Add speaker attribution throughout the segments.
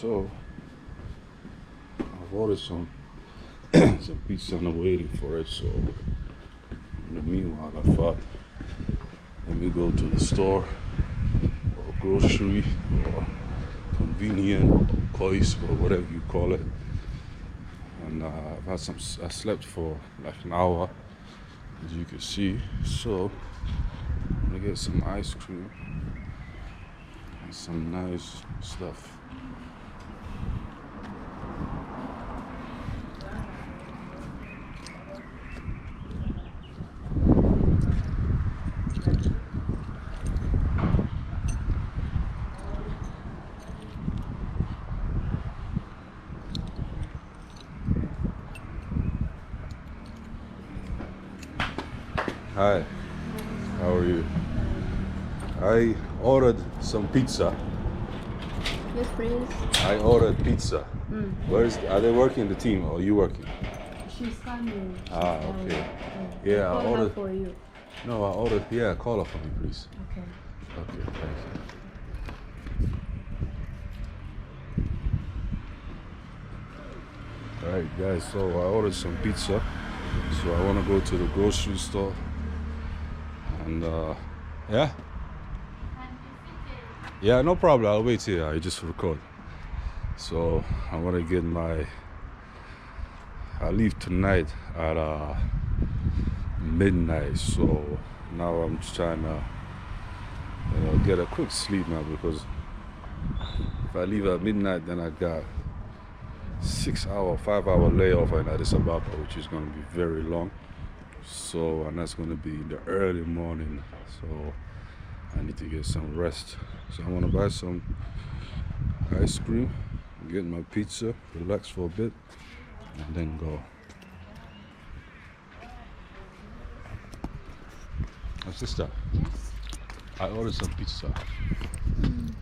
Speaker 1: So I've ordered some some pizza and I'm waiting for it. So in the meanwhile, I thought let me go to the store or grocery or convenient or Kois or whatever you call it. And I've had some. I slept for like an hour, as you can see. So I'm gonna get some ice cream and some nice stuff. Hi, how are you? I ordered some pizza.
Speaker 2: Yes, please.
Speaker 1: I ordered pizza. Are they working the team or are you working?
Speaker 2: She's coming.
Speaker 1: Okay. Yeah, I
Speaker 2: Call her
Speaker 1: ordered.
Speaker 2: for you.
Speaker 1: No, I ordered. Yeah, call her for me, please.
Speaker 2: Okay.
Speaker 1: Okay, thank you. All right, guys. So I ordered some pizza. So I want to go to the grocery store. And yeah. Yeah, no problem. I'll wait here. I just record. So I want to get I leave tonight at midnight. So now I'm just trying to get a quick sleep now, because if I leave at midnight, then I got 5-hour layoff in Addis Ababa, which is going to be very long. So, and that's going to be in the early morning. So I need to get some rest. So I want to buy some ice cream, get my pizza, relax for a bit, and then go. My sister,
Speaker 2: Yes.
Speaker 1: I ordered some pizza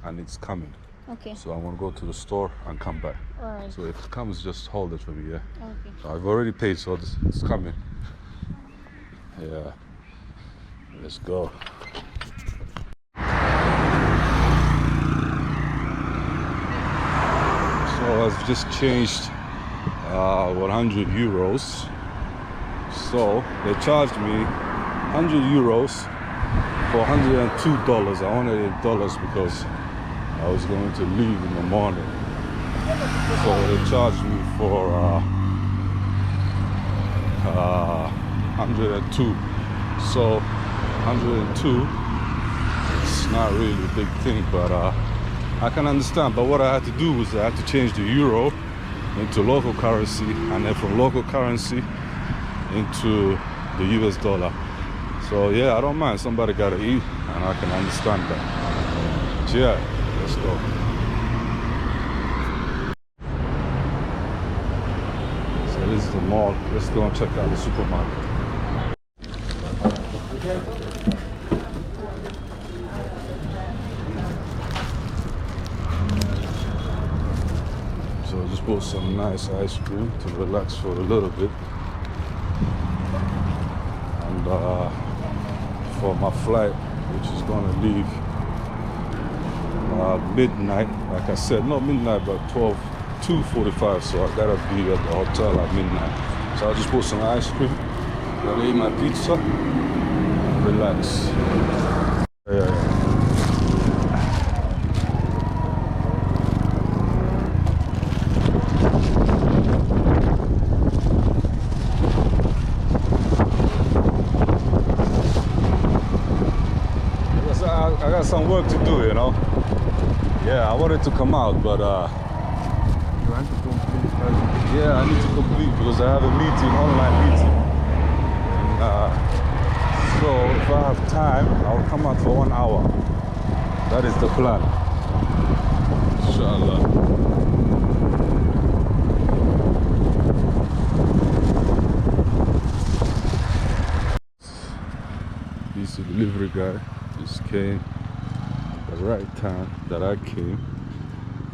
Speaker 1: and it's coming.
Speaker 2: Okay.
Speaker 1: So I want to go to the store and come back.
Speaker 2: Alright.
Speaker 1: So if it comes, just hold it for me, yeah?
Speaker 2: Okay.
Speaker 1: So I've already paid, so it's coming. Yeah. Let's go. So I've just changed 100 euros. So they charged me 100 euros for $102. I wanted it dollars because I was going to leave in the morning. So they charged me for 102. So 102, it's not really a big thing, but I can understand. But what I had to do was I had to change the euro into local currency, and then from local currency into the US dollar. So yeah, I don't mind. Somebody gotta eat, and I can understand that. But yeah, let's go. So this is the mall. Let's go and check out the supermarket. So I just bought some nice ice cream to relax for a little bit. And for my flight, which is gonna leave midnight, like I said, not midnight, but 2:45. So I gotta be at the hotel at midnight. So I just bought some ice cream, gonna eat my pizza, and relax. Yeah. I got some work to do, you know. Yeah, I wanted to come out, but
Speaker 3: You want to complete
Speaker 1: yeah, I need to complete because I have a meeting, online meeting. And, so if I have time, I'll come out for 1 hour. That is the plan. Inshallah. He's the delivery guy. Just came at the right time that I came.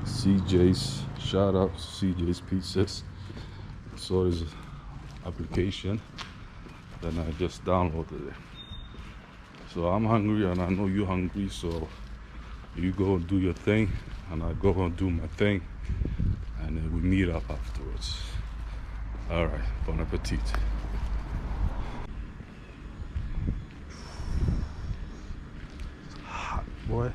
Speaker 1: CJ's, shout out to CJ's Pizzas. So his application, then I just downloaded it. So I'm hungry and I know you're hungry, so you go and do your thing and I go and do my thing, and then we meet up afterwards. All right, bon appetit.
Speaker 3: Hot, boy.